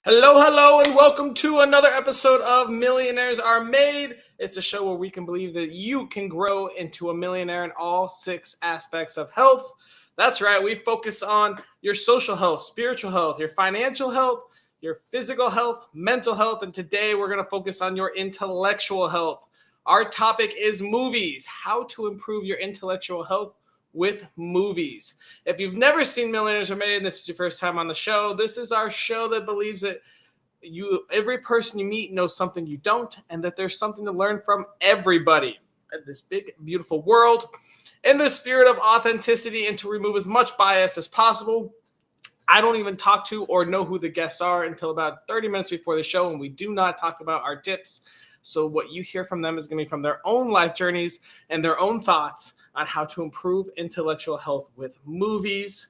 Hello, and welcome to another episode of Millionaires Are Made. It's a show where we can believe that you can grow into a millionaire in all six aspects of health. That's right, we focus on your social health, spiritual health, your financial health, your physical health, mental health, and today we're going to focus on your intellectual health. Our topic is movies, how to improve your intellectual health with movies. If you've never seen Millionaires Are Made and this is your first time on the show, this is our show that believes that every person you meet knows something you don't, and that there's something to learn from everybody in this big, beautiful world. In the spirit of authenticity and to remove as much bias as possible, I don't even talk to or know who the guests are until about 30 minutes before the show, and we do not talk about our tips. So what you hear from them is going to be from their own life journeys and their own thoughts on how to improve intellectual health with movies.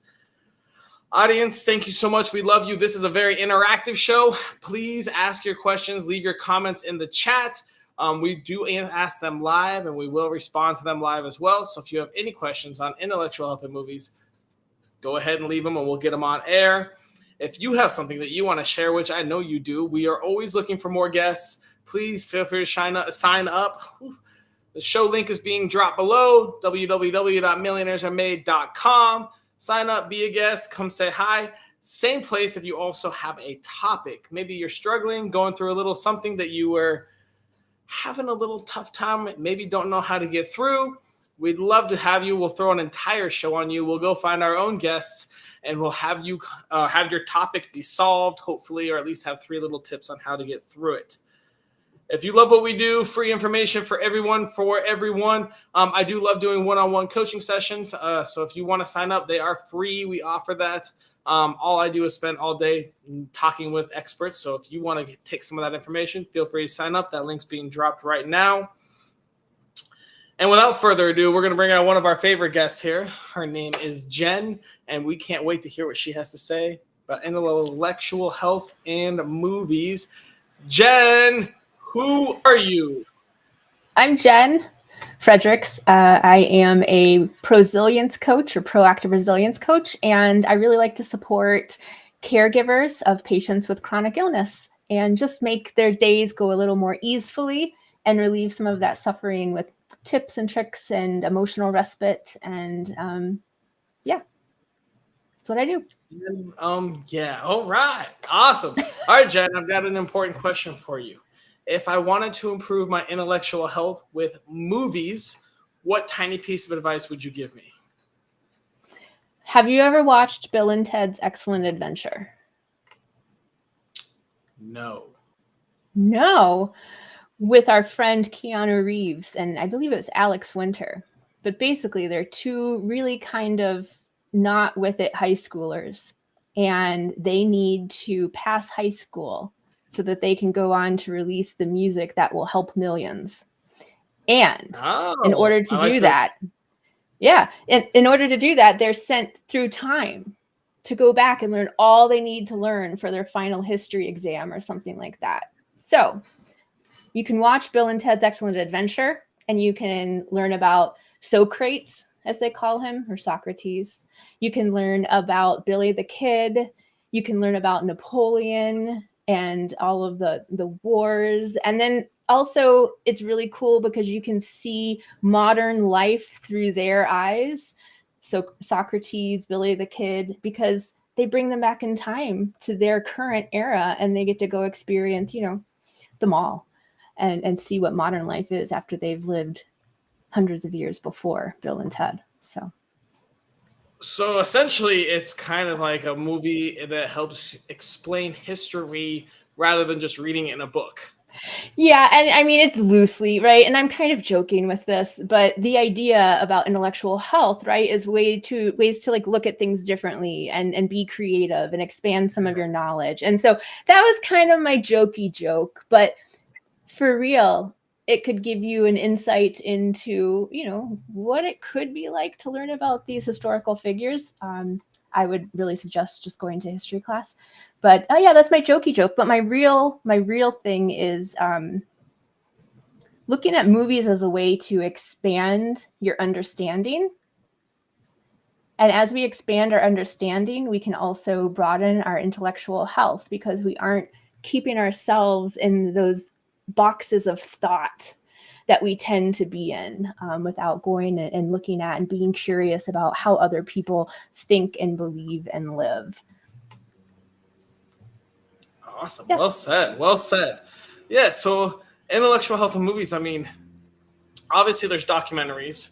Audience, thank you so much. We love you. This is a very interactive show. Please ask your questions. Leave your comments in the chat. We do ask them live, and we will respond to them live as well. So if you have any questions on intellectual health and movies, go ahead and leave them, and we'll get them on air. If you have something that you want to share, which I know you do, we are always looking for more guests. Please feel free to sign up. The show link is being dropped below, www.millionairesaremade.com. Sign up, be a guest, come say hi. Same place if you also have a topic. Maybe you're struggling, going through a little something that you were having a little tough time, maybe don't know how to get through. We'd love to have you. We'll throw an entire show on you. We'll go find our own guests, and we'll have you have your topic be solved, hopefully, or at least have 3 little tips on how to get through it. If you love what we do, free information for everyone. I do love doing one-on-one coaching sessions. So if you want to sign up, they are free. We offer that. All I do is spend all day talking with experts. So if you want to take some of that information, feel free to sign up. That link's being dropped right now. And without further ado, we're going to bring out one of our favorite guests here. Her name is Jen, and we can't wait to hear what she has to say about intellectual health and movies. Jen, who are you? I'm Jen Fredericks. I am a prosilience coach or proactive resilience coach, and I really like to support caregivers of patients with chronic illness and just make their days go a little more easily and relieve some of that suffering with tips and tricks and emotional respite. And that's what I do. Yeah. All right. Awesome. All right, Jen, I've got an important question for you. If I wanted to improve my intellectual health with movies, what tiny piece of advice would you give me? Have you ever watched Bill and Ted's Excellent Adventure? No. With our friend Keanu Reeves, and I believe it was Alex Winter. But basically, they're 2 really kind of not with it high schoolers, and they need to pass high school so that they can go on to release the music that will help millions. And in order to do that, they're sent through time to go back and learn all they need to learn for their final history exam or something like that. So you can watch Bill and Ted's Excellent Adventure, and you can learn about Socrates, as they call him, or Socrates. You can learn about Billy the Kid. You can learn about Napoleon and all of the wars. And then also it's really cool because you can see modern life through their eyes. So Socrates, Billy the Kid, because they bring them back in time to their current era, and they get to go experience, them all and see what modern life is after they've lived hundreds of years before Bill and Ted. So essentially, it's kind of like a movie that helps explain history rather than just reading it in a book. Yeah, and I mean, it's loosely, right? And I'm kind of joking with this, but the idea about intellectual health, right, is ways to like look at things differently and be creative and expand some of your knowledge. And so that was kind of my jokey joke, but for real, it could give you an insight into, what it could be like to learn about these historical figures. I would really suggest just going to history class. But that's my jokey joke. But my real thing is looking at movies as a way to expand your understanding And as we expand our understanding, we can also broaden our intellectual health because we aren't keeping ourselves in those boxes of thought that we tend to be in without going and looking at and being curious about how other people think and believe and live. Awesome. Yeah. Well said. Well said. Yeah. So intellectual health in movies, I mean, obviously there's documentaries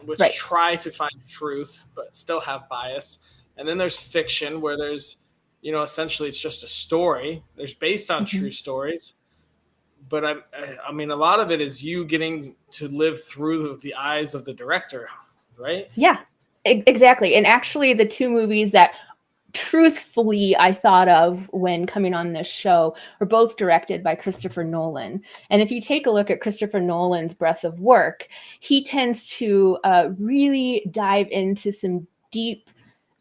which try to find truth but still have bias. And then there's fiction where there's, essentially it's just a story. There's based on true stories. But I mean, a lot of it is you getting to live through the eyes of the director, right? Yeah, exactly. And actually the two movies that truthfully I thought of when coming on this show were both directed by Christopher Nolan. And if you take a look at Christopher Nolan's breadth of work, he tends to really dive into some deep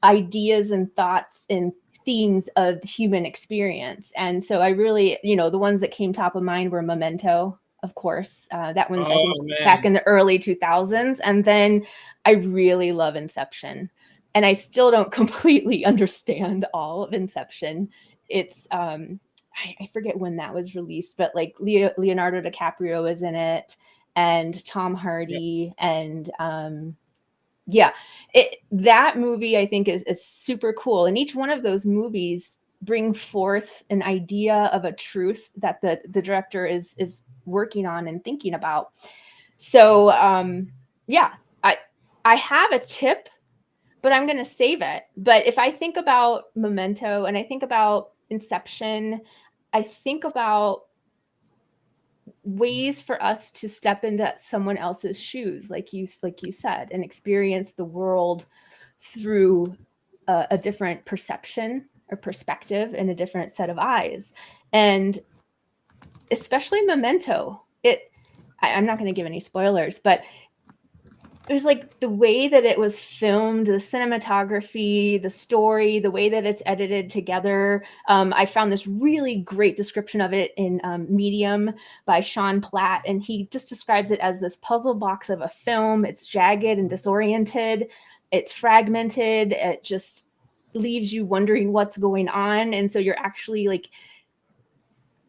ideas and thoughts and themes of human experience. And so I really, the ones that came top of mind were Memento, of course. That one's, I think, back in the early 2000s. And then I really love Inception. And I still don't completely understand all of Inception. It's, I forget when that was released, but like Leonardo DiCaprio is in it and Tom Hardy and, that movie I think is super cool. And each one of those movies bring forth an idea of a truth that the director is working on and thinking about. So I have a tip, but I'm going to save it. But if I think about Memento and I think about Inception, I think about ways for us to step into someone else's shoes, like you said, and experience the world through a different perception or perspective and a different set of eyes. And especially Memento, I'm not going to give any spoilers, but it was like the way that it was filmed, the cinematography, the story, the way that it's edited together. I found this really great description of it in Medium by Sean Platt, and he just describes it as this puzzle box of a film. It's jagged and disoriented. It's fragmented. It just leaves you wondering what's going on. And so you're actually like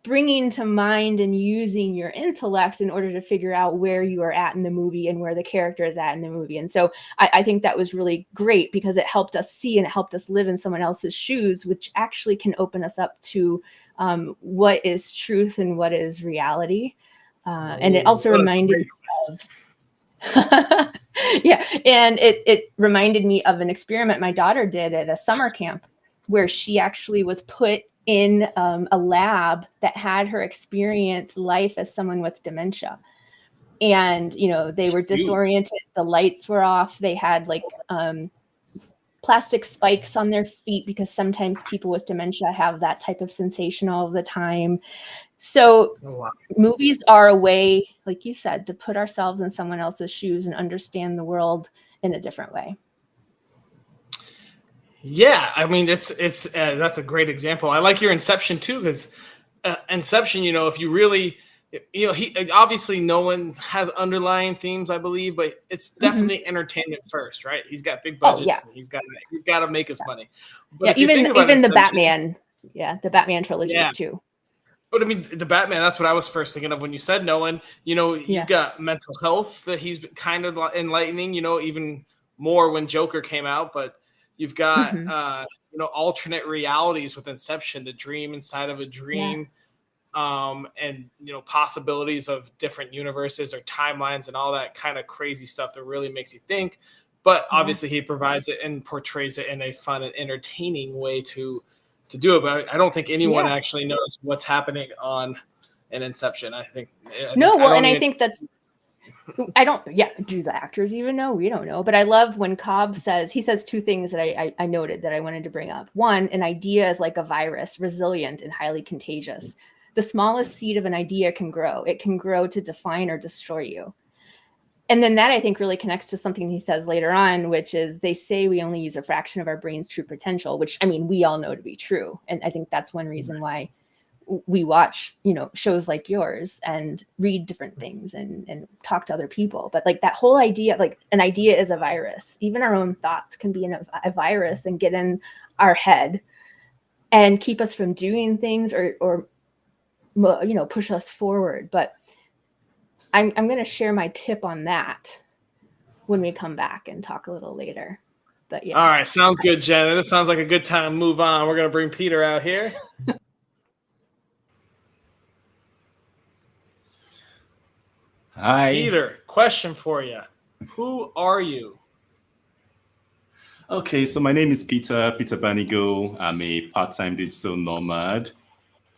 bringing to mind and using your intellect in order to figure out where you are at in the movie and where the character is at in the movie. And so I think that was really great because it helped us see and it helped us live in someone else's shoes, which actually can open us up to what is truth and what is reality. And it also reminded me of and it reminded me of an experiment my daughter did at a summer camp where she actually was put in a lab that had her experience life as someone with dementia. And, they were disoriented. The lights were off. They had like plastic spikes on their feet because sometimes people with dementia have that type of sensation all the time. So movies are a way, like you said, to put ourselves in someone else's shoes and understand the world in a different way. Yeah, I mean, it's that's a great example. I like your Inception too, because Inception, if you really, he obviously Nolan has underlying themes, I believe, but it's definitely entertainment first, right? He's got big budgets, and he's got to make his money. But even the Batman, the Batman trilogies too. But I mean, the Batman, that's what I was first thinking of when you said Nolan. You've got mental health that he's kind of enlightening, even more when Joker came out, but you've got, alternate realities with Inception, the dream inside of a dream, and, possibilities of different universes or timelines and all that kind of crazy stuff that really makes you think. But obviously he provides it and portrays it in a fun and entertaining way to do it. But I don't think anyone actually knows what's happening on an Inception. I think that's... do the actors even know? We don't know. But I love when Cobb says two things that I noted that I wanted to bring up. One, an idea is like a virus, resilient and highly contagious. The smallest seed of an idea can grow. It can grow to define or destroy you. And then that I think really connects to something he says later on, which is they say we only use a fraction of our brain's true potential, which I mean, we all know to be true. And I think that's one reason why we watch, shows like yours and read different things and talk to other people. But like that whole idea, like an idea is a virus. Even our own thoughts can be a virus and get in our head and keep us from doing things or push us forward. But I'm going to share my tip on that when we come back and talk a little later. But yeah. All right, sounds good, Jen. This sounds like a good time to move on. We're going to bring Peter out here. Hi. Peter, question for you. Who are you? Okay, so my name is Peter Banigo. I'm a part-time digital nomad.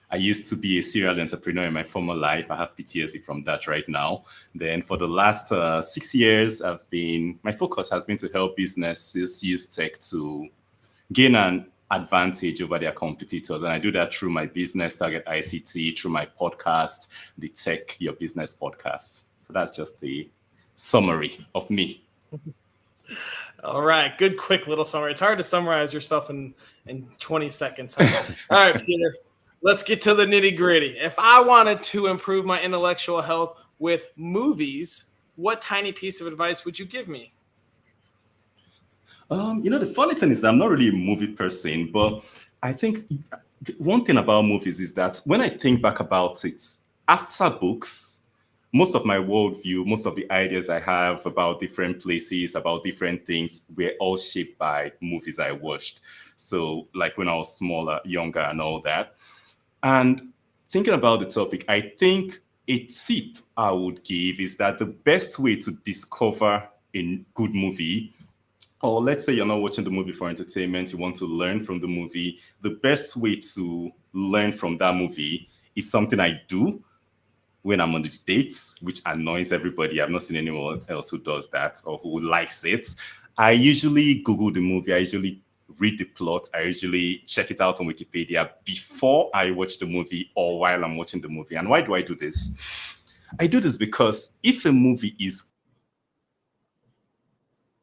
I used to be a serial entrepreneur in my former life. I have PTSD from that right now. Then for the last 6 years, my focus has been to help businesses use tech to gain an advantage over their competitors. And I do that through my business, Target ICT, through my podcast, the Tech Your Business podcast. So that's just the summary of me. All right, good, quick little summary. It's hard to summarize yourself in 20 seconds. Huh? All right, Peter. Let's get to the nitty gritty. If I wanted to improve my intellectual health with movies, what tiny piece of advice would you give me? The funny thing is that I'm not really a movie person, but I think one thing about movies is that when I think back about it, after books, most of my worldview, most of the ideas I have about different places, about different things, were all shaped by movies I watched. So like when I was smaller, younger and all that. And thinking about the topic, I think a tip I would give is that the best way to discover a good movie, or let's say you're not watching the movie for entertainment, you want to learn from the movie, the best way to learn from that movie is something I do when I'm on the dates, which annoys everybody. I've not seen anyone else who does that or who likes it. I usually Google the movie. I usually read the plot. I usually check it out on Wikipedia before I watch the movie or while I'm watching the movie. And why do I do this? I do this because if a movie is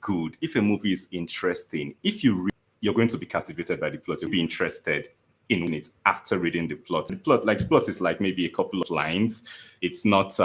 good, if a movie is interesting, if you're going to be captivated by the plot, you'll be interested in it after reading the plot. The plot is like maybe a couple of lines. It's not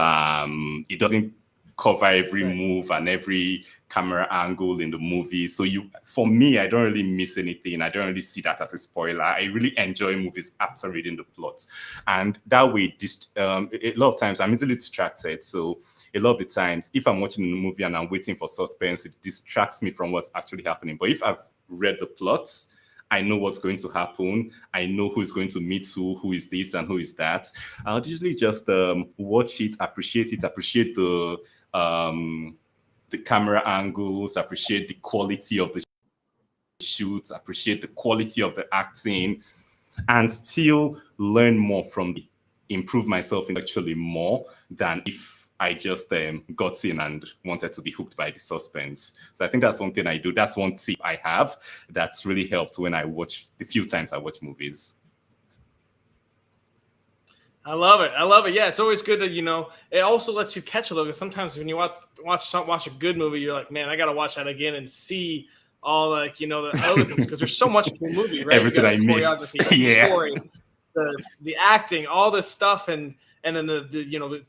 it doesn't cover every move and every camera angle in the movie. So for me, I don't really miss anything. I don't really see that as a spoiler. I really enjoy movies after reading the plot. And that way, a lot of times I'm easily distracted. So a lot of the times, if I'm watching a movie and I'm waiting for suspense, it distracts me from what's actually happening. But if I've read the plots, I know what's going to happen. I know who's going to meet who is this and who is that. I'll usually just watch it, appreciate the camera angles, appreciate the quality of the shoots, appreciate the quality of the acting, and still learn more improve myself intellectually more than if I just got in and wanted to be hooked by the suspense. So I think that's one thing I do. That's one tip I have that's really helped when the few times I watch movies. I love it. Yeah, it's always good to, it also lets you catch a little. Sometimes when you watch a good movie, you're like, man, I got to watch that again and see all the other things, because there's so much to a movie, right? Everything I missed. The story, the acting, all this stuff, and then the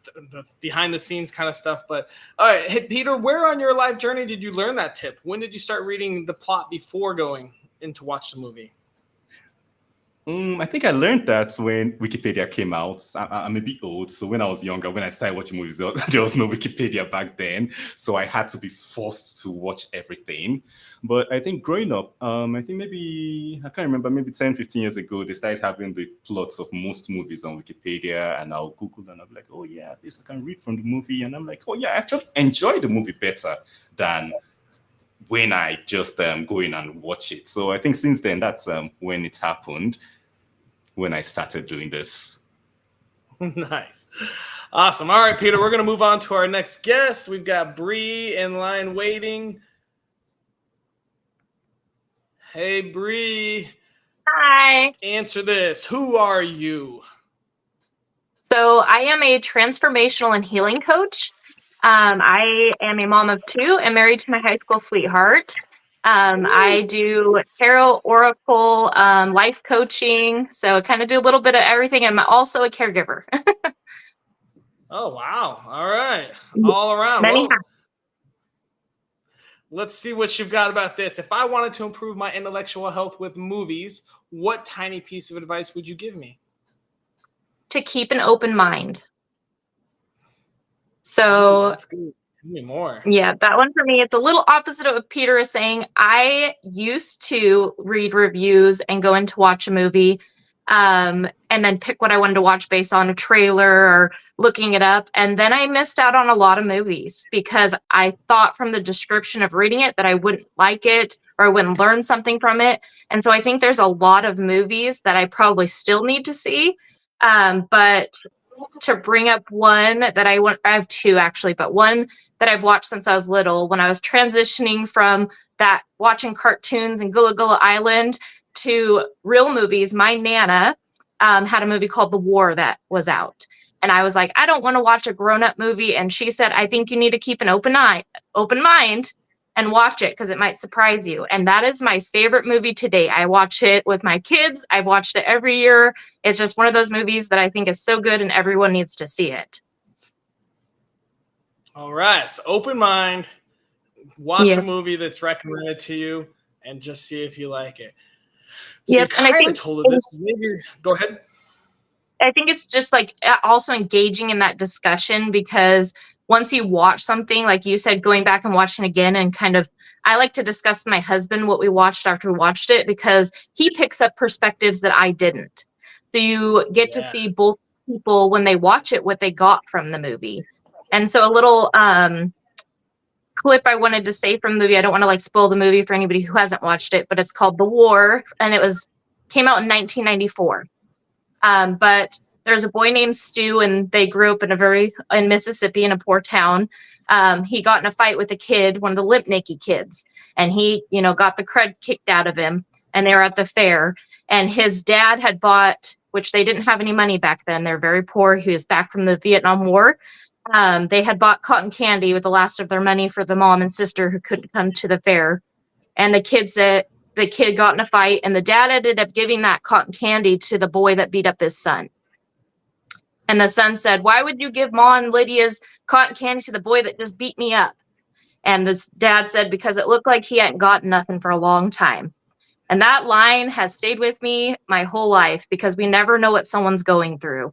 behind the scenes kind of stuff. But all right, hey, Peter, where on your life journey did you learn that tip? When did you start reading the plot before going in to watch the movie? I think I learned that when Wikipedia came out. I'm a bit old, so when I was younger, when I started watching movies, there was no Wikipedia back then, so I had to be forced to watch everything. But I think growing up, I think maybe, I can't remember, maybe 10, 15 years ago, they started having the plots of most movies on Wikipedia, and I'll Google and I'll be like, oh yeah, this I can read from the movie, and I'm like, oh yeah, I actually enjoy the movie better than when I just go in and watch it. So I think since then, that's when it happened, when I started doing this. Nice. Awesome. All right, Peter, we're going to move on to our next guest. We've got Bree in line waiting. Hey, Bree. Hi. Answer this. Who are you? So I am a transformational and healing coach. I am a mom of two and married to my high school sweetheart. I do tarot, oracle, life coaching. So kind of do a little bit of everything. I'm also a caregiver. Oh, wow. All right. All around. Many Well, let's see what you've got about this. If I wanted to improve my intellectual health with movies, what tiny piece of advice would you give me? to keep an open mind. Ooh, So that's good. Tell me more. yeah, that one for me, it's a little opposite of what Peter is saying. I used to read reviews and go in to watch a movie, and then pick what I wanted to watch based on a trailer or looking it up. And then I missed out on a lot of movies because I thought from the description of reading it that I wouldn't like it or I wouldn't learn something from it. And so I think there's a lot of movies that I probably still need to see. But to bring up one that I have two actually, but one that I've watched since I was little, when I was transitioning from that watching cartoons and Gullah Gullah Island to real movies. My Nana had a movie called The War that was out. And I was like, I don't want to watch a grown-up movie. And she said, I think you need to keep an open mind and watch it because it might surprise you. And that is my favorite movie to date. I watch it with my kids. I've watched it every year. It's just one of those movies that I think is so good and everyone needs to see it. All right. So open mind, watch Yeah. a movie that's recommended to you, and just see if you like it. So Yep, you and I kind of think told her this. Maybe go ahead. I think it's just like also engaging in that discussion because once you watch something, like you said, going back and watching again and kind of, I like to discuss with my husband what we watched after we watched it because he picks up perspectives that I didn't. So you get to Yeah. see both people when they watch it, what they got from the movie. And so a little clip I wanted to say from the movie, I don't want to like spoil the movie for anybody who hasn't watched it, but it's called The War and came out in 1994. But there's a boy named Stu, and they grew up in Mississippi in a poor town. He got in a fight with a kid, one of the Limp Nicky kids, and he, got the crud kicked out of him. And they were at the fair, and his dad had bought, which they didn't have any money back then. They're very poor. He was back from the Vietnam War. They had bought cotton candy with the last of their money for the mom and sister who couldn't come to the fair. And the kid got in a fight, and the dad ended up giving that cotton candy to the boy that beat up his son. And the son said, why would you give Ma and Lydia's cotton candy to the boy that just beat me up? And this dad said, because it looked like he hadn't gotten nothing for a long time. And that line has stayed with me my whole life because we never know what someone's going through.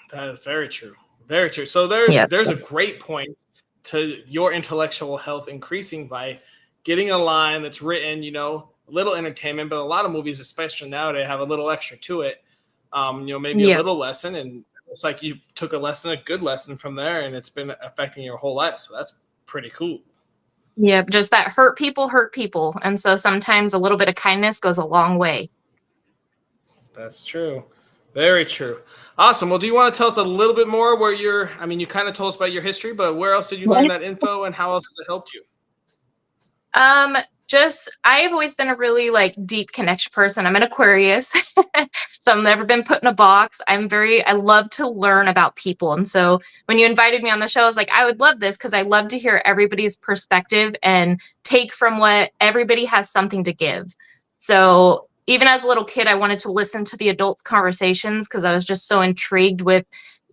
That is very true. Very true. So Yeah. there's a great point to your intellectual health increasing by getting a line that's written, a little entertainment, but a lot of movies, especially nowadays, have a little extra to it. Maybe a little lesson, and it's like you took a good lesson from there, and it's been affecting your whole life. So that's pretty cool. Yeah, just that hurt people. And so sometimes a little bit of kindness goes a long way. That's true. Very true. Awesome. Well, do you want to tell us a little bit more where you kind of told us about your history, but where else did you learn that info and how else has it helped you? I've always been a really deep connection person. I'm an Aquarius, so I've never been put in a box. I love to learn about people. And so when you invited me on the show, I was like, I would love this because I love to hear everybody's perspective and take from what everybody has something to give. So even as a little kid, I wanted to listen to the adults' conversations because I was just so intrigued with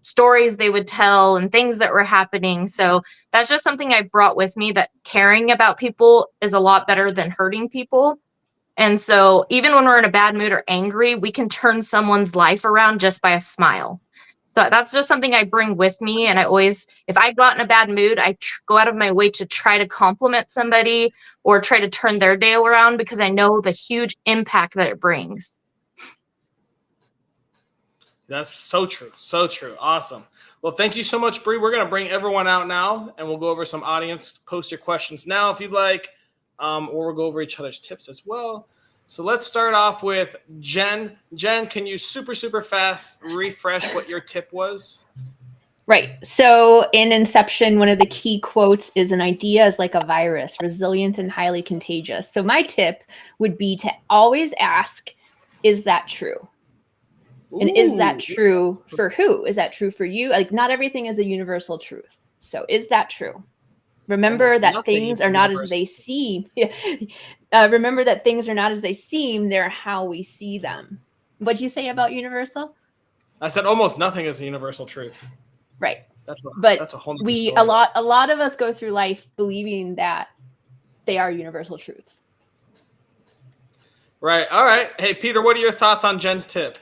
stories they would tell and things that were happening. So that's just something I brought with me, that caring about people is a lot better than hurting people. And so even when we're in a bad mood or angry, we can turn someone's life around just by a smile. So that's just something I bring with me. And if I got in a bad mood, I go out of my way to try to compliment somebody or try to turn their day around because I know the huge impact that it brings. That's so true. So true. Awesome. Well, thank you so much, Bree. We're going to bring everyone out now, and we'll go over some audience. Post your questions now if you'd like, or we'll go over each other's tips as well. So let's start off with Jen. Jen, can you super, super fast refresh what your tip was? Right. So in Inception, one of the key quotes is, an idea is like a virus, resilient and highly contagious. So my tip would be to always ask, is that true? And is that true for who? Is that true for you? Like, not everything is a universal truth. So is that true? Remember Almost that nothing things is are not as universal. they seem. Remember that things are not as they seem. They're how we see them. What'd you say about universal? I said almost nothing is a universal truth. Right. That's But a whole nother a story. lot of us go through life believing that they are universal truths. Right. All right. Hey, Peter, what are your thoughts on Jen's tip?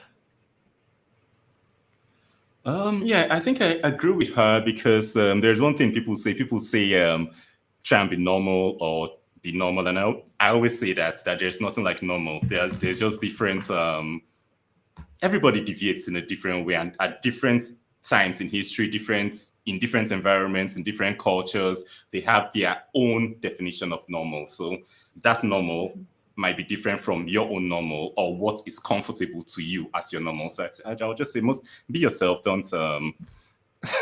Yeah, I think I agree with her because there's one thing people say. People say try and be normal or be normal, and I always say that there's nothing like normal. There's just different. Everybody deviates in a different way, and at different times in history, in different environments, in different cultures, they have their own definition of normal. So that normal might be different from your own normal or what is comfortable to you as your normal. So I'll just say, be yourself. Don't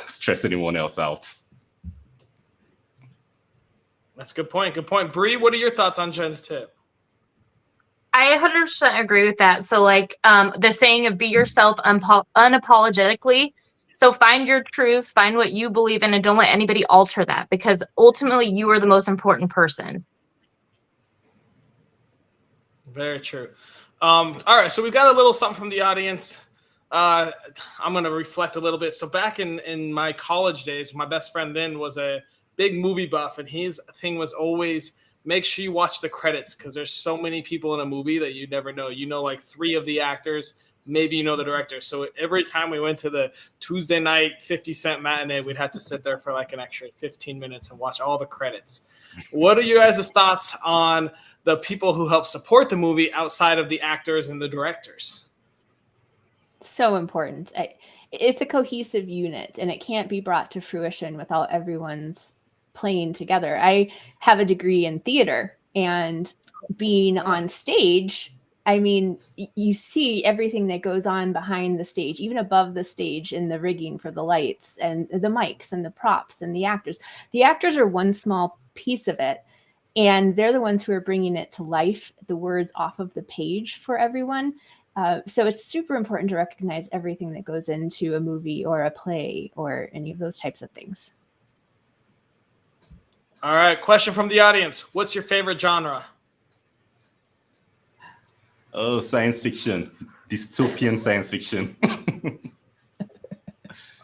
stress anyone else out. That's a good point. Good point. Bree, what are your thoughts on Jen's tip? I 100% agree with that. So, like the saying of be yourself unapologetically. So, find your truth, find what you believe in, and don't let anybody alter that because ultimately you are the most important person. Very true. All right, so we've got a little something from the audience. I'm going to reflect a little bit. So back in my college days, my best friend then was a big movie buff, and his thing was always make sure you watch the credits because there's so many people in a movie that you never know. You know, like 3 of the actors, maybe you know the director. So every time we went to the Tuesday night 50-cent matinee, we'd have to sit there for like an extra 15 minutes and watch all the credits. What are you guys' thoughts on the people who help support the movie outside of the actors and the directors? So important. It's a cohesive unit, and it can't be brought to fruition without everyone's playing together. I have a degree in theater, and being on stage, I mean, you see everything that goes on behind the stage, even above the stage in the rigging for the lights and the mics and the props and the actors. The actors are one small piece of it, and they're the ones who are bringing it to life, the words off of the page for everyone. So it's super important to recognize everything that goes into a movie or a play or any of those types of things. All right, question from the audience. What's your favorite genre? Oh, science fiction, dystopian science fiction.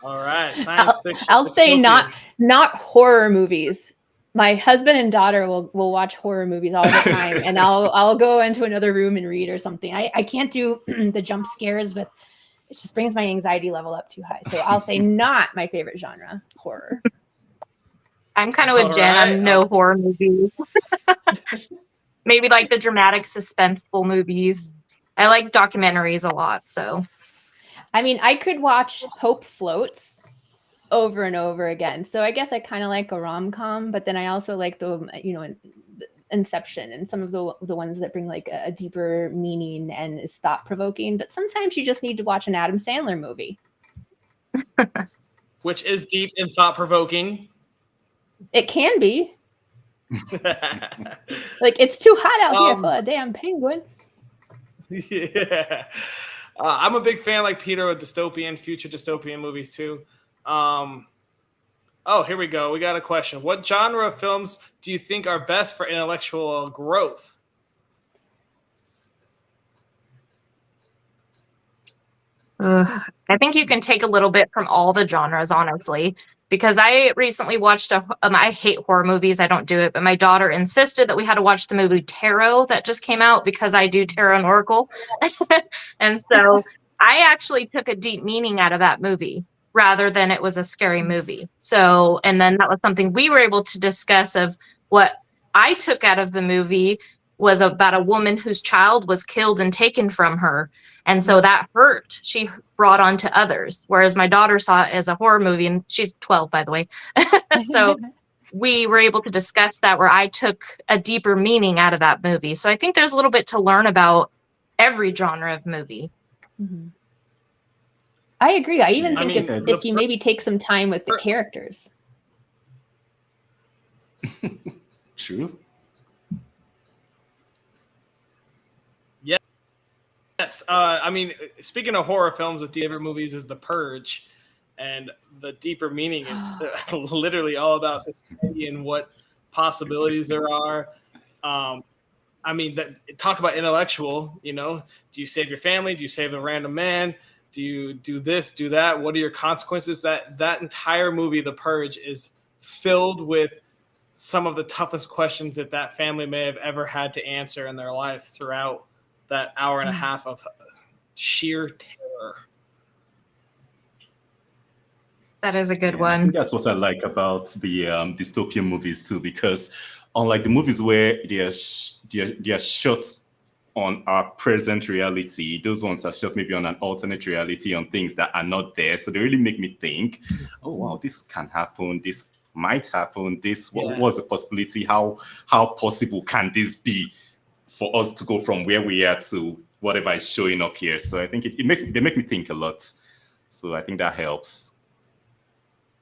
All right, science fiction. I'll say dystopian. not horror movies. My husband and daughter will watch horror movies all the time, and I'll go into another room and read or something. I can't do the jump scares, but it just brings my anxiety level up too high. So I'll say not my favorite genre, horror. I'm kind of with All Jen. right. I'm no horror movies. Maybe like the dramatic, suspenseful movies. I like documentaries a lot. So, I mean, I could watch Hope Floats over and over again. So I guess I kind of like a rom-com, but then I also like the Inception and some of the ones that bring like a deeper meaning and is thought-provoking. But sometimes you just need to watch an Adam Sandler movie. Which is deep and thought-provoking. It can be. Like, it's too hot out here for a damn penguin. Yeah. I'm a big fan, like Peter, of future dystopian movies too. Oh, here we go. We got a question. What genre of films do you think are best for intellectual growth? I think you can take a little bit from all the genres, honestly, because I recently watched I hate horror movies. I don't do it, but my daughter insisted that we had to watch the movie Tarot that just came out because I do tarot and oracle. And so I actually took a deep meaning out of that movie rather than it was a scary movie. So, and then that was something we were able to discuss of what I took out of the movie was about a woman whose child was killed and taken from her. And so that hurt she brought on to others. Whereas my daughter saw it as a horror movie, and she's 12, by the way. So we were able to discuss that where I took a deeper meaning out of that movie. So I think there's a little bit to learn about every genre of movie. Mm-hmm. I agree. I even think if you maybe take some time with the characters. True. Yes. I mean, speaking of horror films, with favorite movies is The Purge. And the deeper meaning is literally all about society and what possibilities there are. I mean, talk about intellectual, you know, do you save your family? Do you save a random man? Do you do this, do that? What are your consequences? That entire movie, The Purge, is filled with some of the toughest questions that family may have ever had to answer in their life throughout that hour and a half of sheer terror. That is a good I one. think that's what I like about the dystopian movies too, because unlike the movies where they are shot on our present reality, those ones are shot maybe on an alternate reality, on things that are not there. So they really make me think, oh wow, this can happen, this might happen, what was the possibility, how possible can this be for us to go from where we are to whatever is showing up here. So I think they make me think a lot. So I think that helps.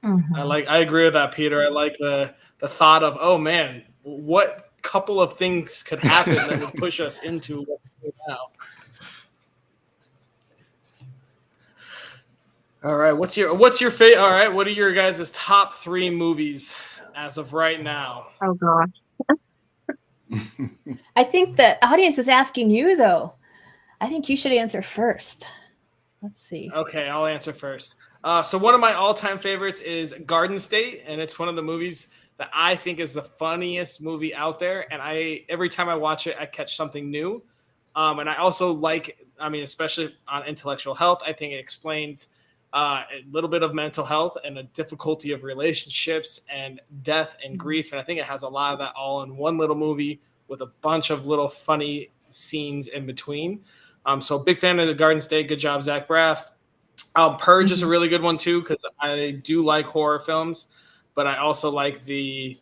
I agree with that, Peter. I like the thought of, oh man, what couple of things could happen that would push us into what we're doing now. All right, what's your favorite? All right, what are your guys' top 3 movies as of right now? Oh gosh. I think the audience is asking you, though. I think you should answer first. Let's see. Okay, I'll answer first. So one of my all-time favorites is Garden State, and it's one of the movies that I think is the funniest movie out there. And every time I watch it, I catch something new. And I also especially on intellectual health, I think it explains a little bit of mental health and the difficulty of relationships and death and grief. And I think it has a lot of that all in one little movie with a bunch of little funny scenes in between. So big fan of the Garden State. Good job, Zach Braff. Purge is a really good one too, because I do like horror films, but I also like the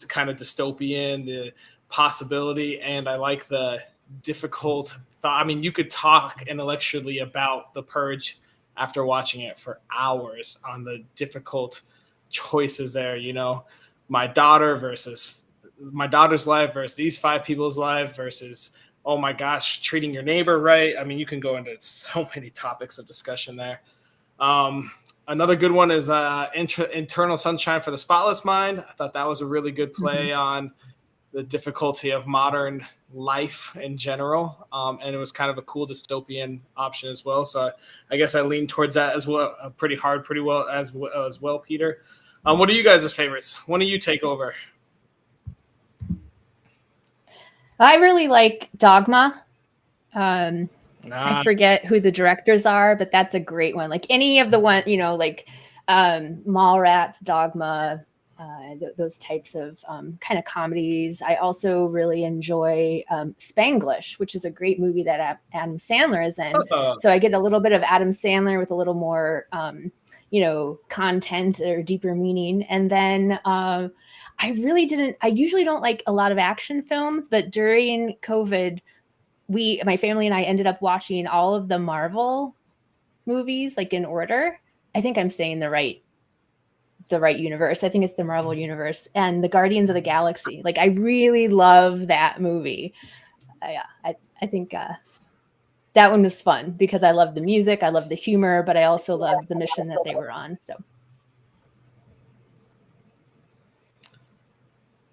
kind of dystopian, the possibility, and I like the difficult thought. I mean, you could talk intellectually about The Purge after watching it for hours on the difficult choices there. You know, my daughter's life versus these 5 people's life versus, oh my gosh, treating your neighbor right. I mean, you can go into so many topics of discussion there. Another good one is Eternal Sunshine for the Spotless Mind. I thought that was a really good play on the difficulty of modern life in general. And it was kind of a cool dystopian option as well. So I guess I lean towards that as well, pretty well as well, Peter. What are you guys' favorites? When do you take over? I really like Dogma. I forget who the directors are, but that's a great one. Like any of the one, like Mallrats, Dogma, those types of kind of comedies. I also really enjoy Spanglish, which is a great movie that Adam Sandler is in. So I get a little bit of Adam Sandler with a little more, content or deeper meaning. And then I usually don't like a lot of action films, but during COVID, my family and I ended up watching all of the Marvel movies, like in order. I think I'm saying the right universe. I think it's the Marvel universe and the Guardians of the Galaxy. Like I really love that movie. I think that one was fun because I love the music, I love the humor, but I also love the mission that they were on. So.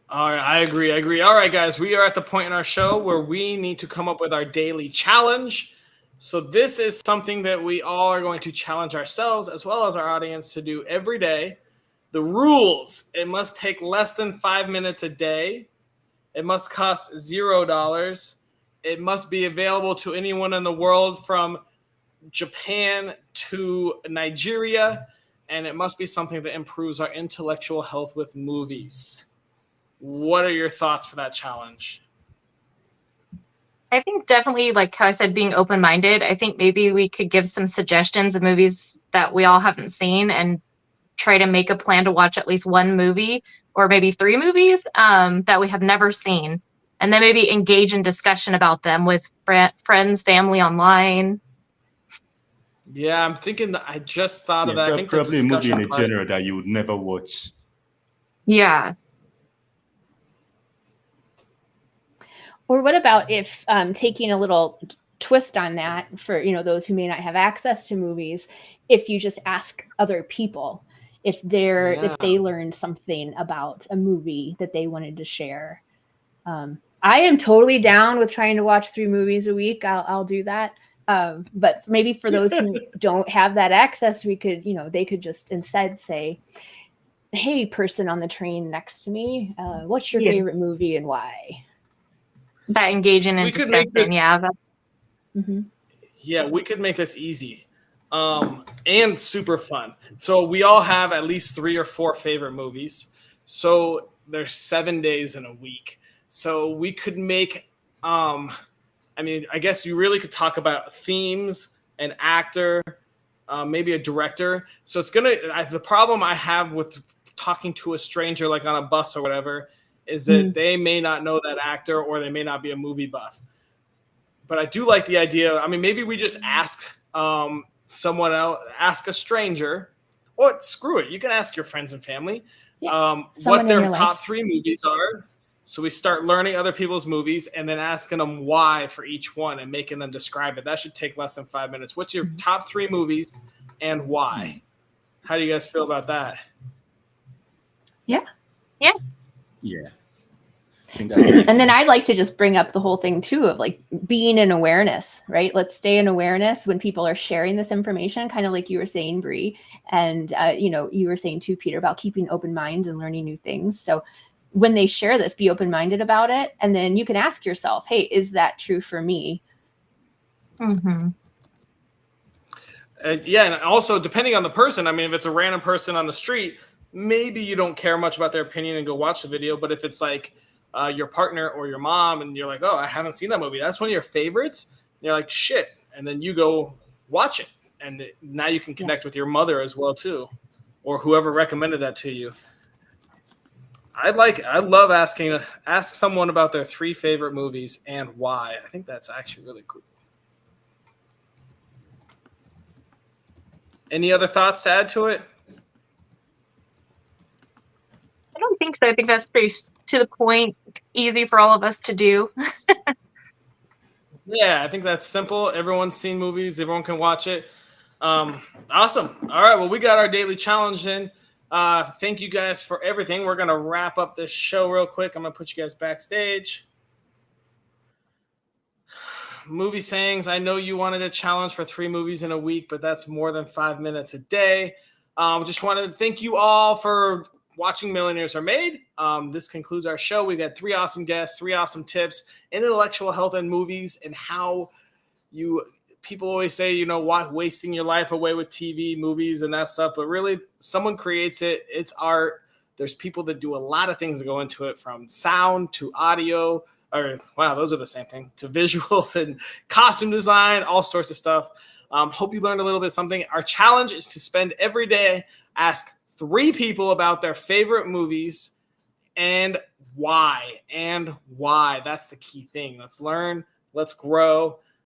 All right, I agree. All right, guys, we are at the point in our show where we need to come up with our daily challenge. So this is something that we all are going to challenge ourselves as well as our audience to do every day. The rules: it must take less than 5 minutes a day. It must cost $0. It must be available to anyone in the world from Japan to Nigeria. And it must be something that improves our intellectual health with movies. What are your thoughts for that challenge? I think definitely, like how I said, being open-minded. I think maybe we could give some suggestions of movies that we all haven't seen and try to make a plan to watch at least one movie or maybe 3 movies that we have never seen. And then maybe engage in discussion about them with friends, family online. Yeah, I'm thinking that I just thought of that. I think probably a movie in a genre that you would never watch. Yeah. Or what about if taking a little twist on that for, those who may not have access to movies, if you just ask other people if they learned something about a movie that they wanted to share. I am totally down with trying to watch 3 movies a week. I'll do that. But maybe for those who don't have that access, we could, they could just instead say, hey, person on the train next to me, what's your favorite movie and why? That engaging in discussion, yeah. Yeah, we could make this easy and super fun. So we all have at least 3 or 4 favorite movies. So there's 7 days in a week. So we could make, I guess you really could talk about themes, an actor, maybe a director. So it's the problem I have with talking to a stranger, like on a bus or whatever, is that they may not know that actor or they may not be a movie buff. But I do like the idea. Maybe we just ask someone else, ask a stranger, or screw it. You can ask your friends and family what their top 3 movies are. So we start learning other people's movies and then asking them why for each one and making them describe it. That should take less than 5 minutes. What's your top 3 movies and why? How do you guys feel about that? Yeah. And then I'd like to just bring up the whole thing too of like being in awareness, right? Let's stay in awareness when people are sharing this information, kind of like you were saying, Bree, and you were saying too, Peter, about keeping open mind and learning new things. So when they share this, be open-minded about it, and then you can ask yourself, hey, is that true for me? And also depending on the person, if it's a random person on the street, maybe you don't care much about their opinion and go watch the video. But if it's like your partner or your mom and you're like, oh, I haven't seen that movie, that's one of your favorites, and you're like, shit, and then you go watch it, and now you can connect with your mother as well too, or whoever recommended that to you. I love ask someone about their 3 favorite movies and why. I think that's actually really cool. Any other thoughts to add to it? I don't think so. I think that's pretty to the point, easy for all of us to do. Yeah, I think that's simple. Everyone's seen movies. Everyone can watch it. Awesome. All right, well, we got our daily challenge in. Thank you guys for everything. We're going to wrap up this show real quick. I'm going to put you guys backstage. Movie sayings. I know you wanted a challenge for 3 movies in a week, but that's more than 5 minutes a day. Just wanted to thank you all for watching Millionaires Are Made. This concludes our show. We got 3 awesome guests, 3 awesome tips, intellectual health and movies, and how people always say, why wasting your life away with TV, movies, and that stuff. But really, someone creates it. It's art. There's people that do a lot of things that go into it, from sound to audio, those are the same thing, to visuals and costume design, all sorts of stuff. Hope you learned a little bit something. Our challenge is to spend every day, ask 3 people about their favorite movies and why. That's the key thing. Let's learn. Let's grow.